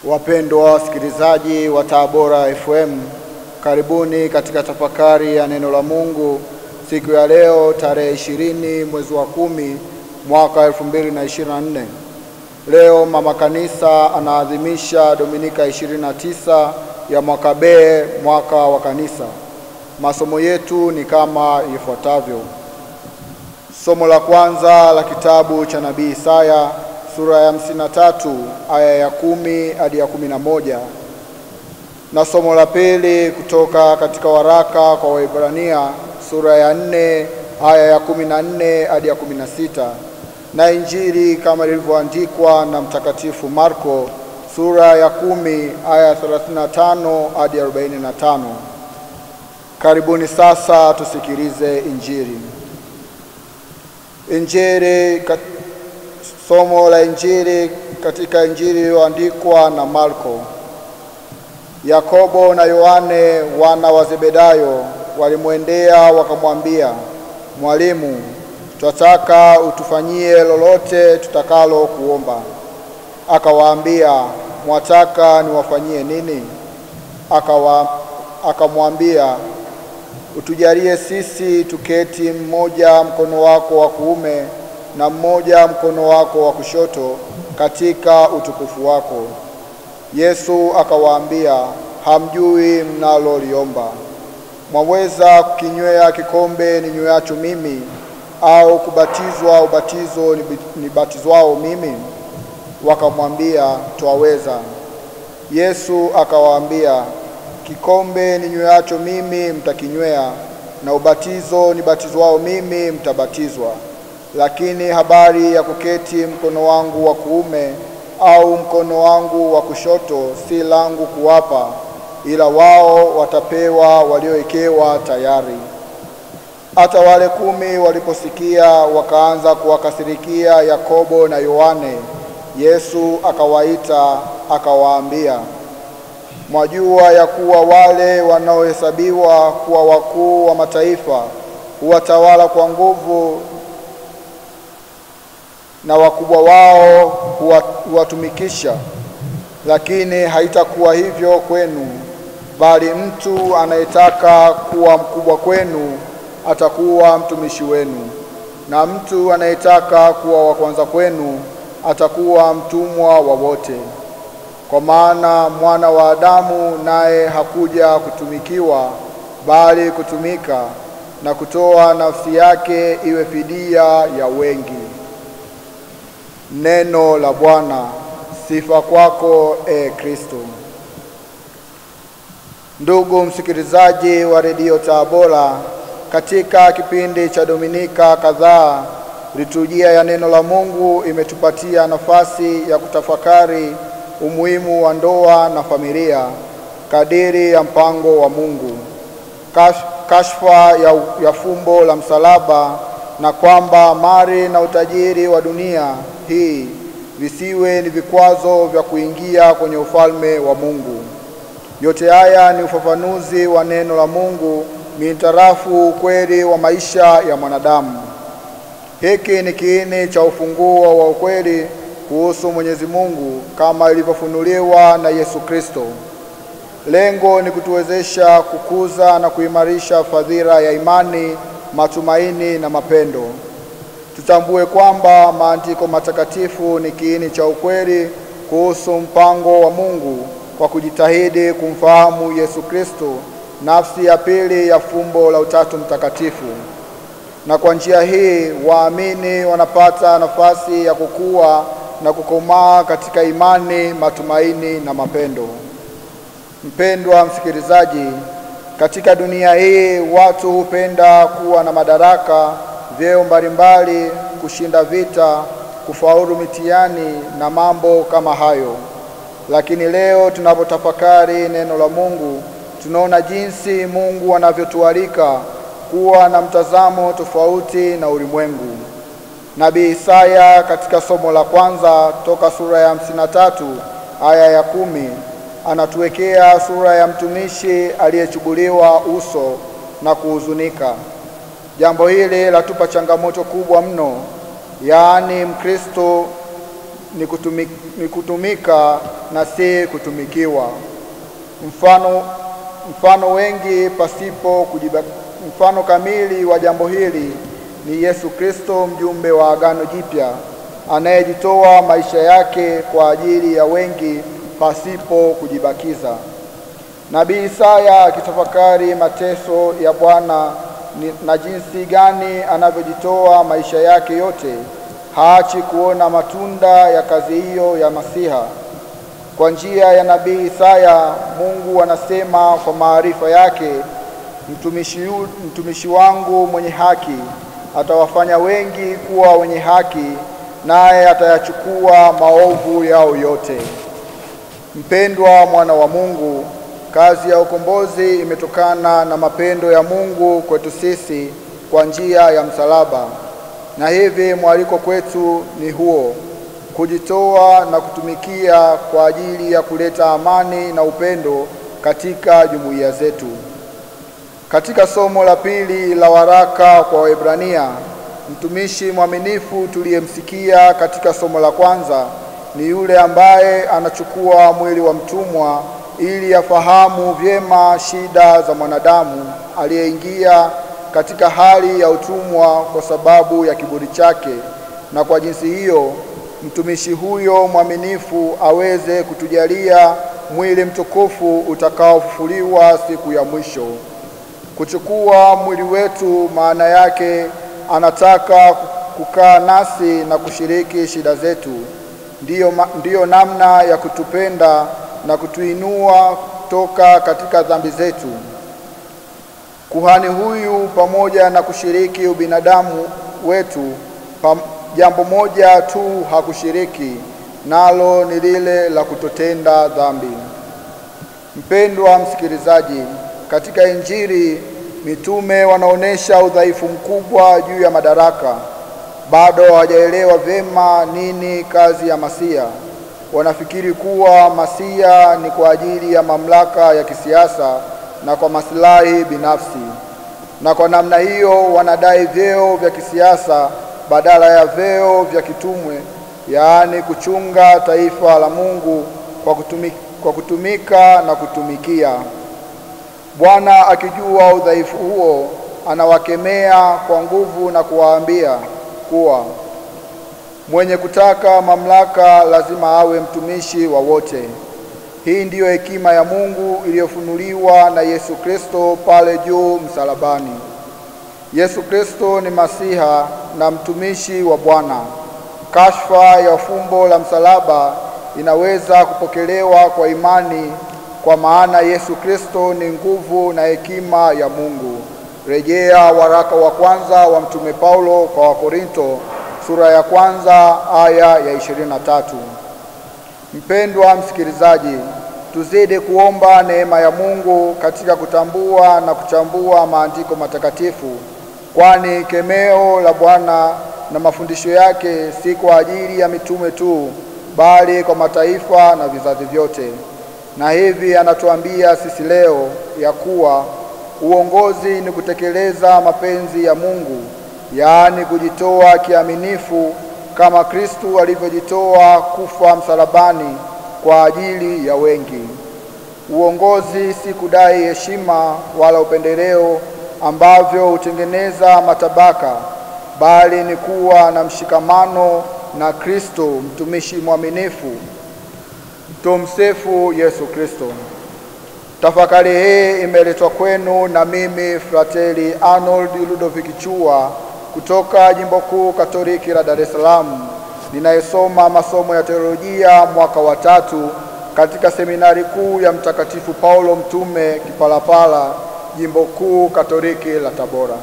Wapendwa wasikilizaji wa Tabora FM, karibuni katika tafakari ya neno la Mungu siku ya leo tarehe 20 mwezi wa 10 mwaka 2024. Leo mama kanisa anaadhimisha Dominika 29 ya mwaka B, mwaka wa kanisa. Masomo yetu ni kama ifuatavyo. Somo la kwanza la kitabu cha nabii Isaya sura ya 53 aya ya 10 hadi ya 11, na somo la pili kutoka katika waraka kwa Waebrania sura ya 4 aya ya 14 hadi ya 16, na Injili kama ilivyoandikwa na Mtakatifu Marko sura ya 10 aya ya 35 hadi 45. Karibuni sasa tusikilize Injili. Somo la Injili katika Injili iliyoandikwa na Marko. Yakobo na Yohane wana wa Zebedayo walimwendea wakamwambia, "Mwalimu, tunataka utufanyie lolote tutakalo kuomba." Akawaambia, "Mwataka niwafanyie nini?" Akamwambia, "Utujalie sisi tuketi, mmoja mkono wako wa kuume na mmoja mkono wako wa kushoto katika utukufu wako." Yesu akawaambia, "Hamjui mnaloliomba. Mwaweza kukinywea kikombe ninyweacho mimi, au kubatizwa ubatizo nibatizwao mimi?" Wakamwambia, "Twaweza." Yesu akawaambia, "Kikombe ninyweacho mimi mtakinywea, na ubatizo nibatizwao mimi mtabatizwa. Lakini habari ya kuketi mkono wangu wa kuume au mkono wangu wa kushoto si langu kuwapa, ila wao watapewa waliowekewa tayari." Hata wale 10 waliposikia wakaanza kuwakasirikia Yakobo na Yohane. Yesu akawaita akawaambia, "Mwajua ya kuwa wale wanaohesabiwa kuwa wakuu wa mataifa huwatawala kwa nguvu, na wakubwa wao huwatumikisha. Lakini haitakuwa hivyo kwenu, bali mtu anayetaka kuwa mkubwa kwenu atakuwa mtumishi wenu, na mtu anayetaka kuwa wa kwanza kwenu atakuwa mtumwa wa wote. Kwa maana Mwana wa Adamu naye hakuja kutumikiwa, bali kutumika na kutoa nafsi yake iwe fidia ya wengi." Neno la Bwana. Sifa kwako, Kristo. Ndugu msikilizaji wa redio Tabora, katika kipindi cha Dominika kadhaa, liturujia ya neno la Mungu imetupatia nafasi ya kutafakari umuhimu wa ndoa na familia kadiri ya mpango wa Mungu, kashfa ya fumbo la msalaba, na kwamba mali na utajiri wa dunia hii visiwe ni vikwazo vya kuingia kwenye ufalme wa Mungu. Yote haya ni ufafanuzi wa neno la Mungu mintarafu ukweli wa maisha ya mwanadamu. Hiki ni kiini cha ufunguo wa ukweli kuhusu Mwenyezi Mungu kama ilivyofunuliwa na Yesu Kristo. Lengo ni kutuwezesha kukuza na kuimarisha fadhila ya imani, matumaini na mapendo. Tutambue kwamba maandiko matakatifu ni kiini cha ukweli kuhusu mpango wa Mungu kwa kujitahidi kumfahamu Yesu Kristo, nafsi ya pili ya fumbo la Utatu Mtakatifu. Na kwa njia hii waamini wanapata nafasi ya kukua na kukomaa katika imani, matumaini na mapendo. Mpendwa msikilizaji, katika dunia hii watu hupenda kuwa na madaraka, vyeo mbalimbali, kushinda vita, kufaulu mitihani na mambo kama hayo. Lakini leo tunapotafakari neno la Mungu, tunaona jinsi Mungu anavyotualika kuwa na mtazamo tofauti na ulimwengu. Nabii Isaya katika somo la kwanza toka sura ya 53 aya ya 10 anatuwekea sura ya mtumishi aliyechubuliwa uso na kuhuzunika. Jambo hili latupa changamoto kubwa mno, yaani Mkristo ni kutumika na si kutumikiwa. Mfano kamili wa jambo hili ni Yesu Kristo, mjumbe wa Agano Jipya, anayejitoa maisha yake kwa ajili ya wengi pasipo kujibakiza. Nabii Isaya akitafakari mateso ya Bwana na jinsi gani anavyojitoa maisha yake yote, haachi kuona matunda ya kazi hiyo ya Masiha. Kwa njia ya nabii Isaya, Mungu anasema kwa maarifa yake, mtumishi wangu mwenye haki atawafanya wengi kuwa wenye haki, naye atayachukua maovu yao yote. Mpendwa mwana wa Mungu, kazi ya ukombozi imetokana na mapendo ya Mungu kwetu sisi kwa njia ya msalaba, na hivi mwaliko kwetu ni huo: kujitoa na kutumikia kwa ajili ya kuleta amani na upendo katika jumuiya zetu. Katika somo la pili la waraka kwa Waebrania, mtumishi mwaminifu tuliyemsikia katika somo la kwanza ni yule ambaye anachukua mwili wa mtumwa ili afahamu vyema shida za mwanadamu aliyeingia katika hali ya utumwa kwa sababu ya kiburi chake, na kwa jinsi hiyo mtumishi huyo mwaminifu aweze kutujalia mwili mtukufu utakaofufuliwa siku ya mwisho. Kuchukua mwili wetu maana yake anataka kukaa nasi na kushiriki shida zetu. Ndiyo namna ya kutupenda na kutuinua toka katika dhambi zetu. Kuhani huyu pamoja na kushiriki ubinadamu wetu, jambo moja tu hakushiriki, nalo ni lile la kutotenda dhambi. Mpendwa msikilizaji, katika Injili mitume wanaonesha udhaifu mkubwa juu ya madaraka. Bado hawajaelewa vyema nini kazi ya Masiha. Wanafikiri kuwa Masiha ni kwa ajili ya mamlaka ya kisiasa na kwa maslahi binafsi, na kwa namna hiyo wanadai vyeo vya kisiasa badala ya vyeo vya kitumwe, yaani kuchunga taifa la Mungu kwa kutumika na kutumikia. Bwana akijua udhaifu huo, anawakemea kwa nguvu na kuwaambia kuwa mwenye kutaka mamlaka lazima awe mtumishi wa wote. Hii ndiyo hekima ya Mungu iliyofunuliwa na Yesu Kristo pale juu msalabani. Yesu Kristo ni Masiha na mtumishi wa Bwana. Kashfa ya fumbo la msalaba inaweza kupokelewa kwa imani, kwa maana Yesu Kristo ni nguvu na hekima ya Mungu. Rejea waraka wa kwanza wa Mtume Paulo kwa Wakorinto sura ya kwanza aya ya 23. Mpendwa msikilizaji, tuzidi kuomba neema ya Mungu katika kutambua na kuchambua maandiko matakatifu, kwani kemeo la Bwana na mafundisho yake si kwa ajili ya mitume tu, bali kwa mataifa na vizazi vyote. Na hivi anatuambia sisi leo ya kuwa uongozi ni kutekeleza mapenzi ya Mungu, yaani kujitoa kiaminifu kama Kristo alivyojitoa kufa msalabani kwa ajili ya wengi. Uongozi si kudai heshima wala upendeleo ambavyo hutengeneza matabaka, bali ni kuwa na mshikamano na Kristo, mtumishi mwaminifu. Tumsifu Yesu Kristo. Tafakari hii imeletwa kwenu na mimi Frateli Arnold Ludovic Chua kutoka Jimbo Kuu Katoliki la Dar es Salaam, ninayesoma masomo ya teolojia mwaka wa 3 katika seminari kuu ya Mtakatifu Paulo Mtume Kipalapala, Jimbo Kuu Katoliki la Tabora.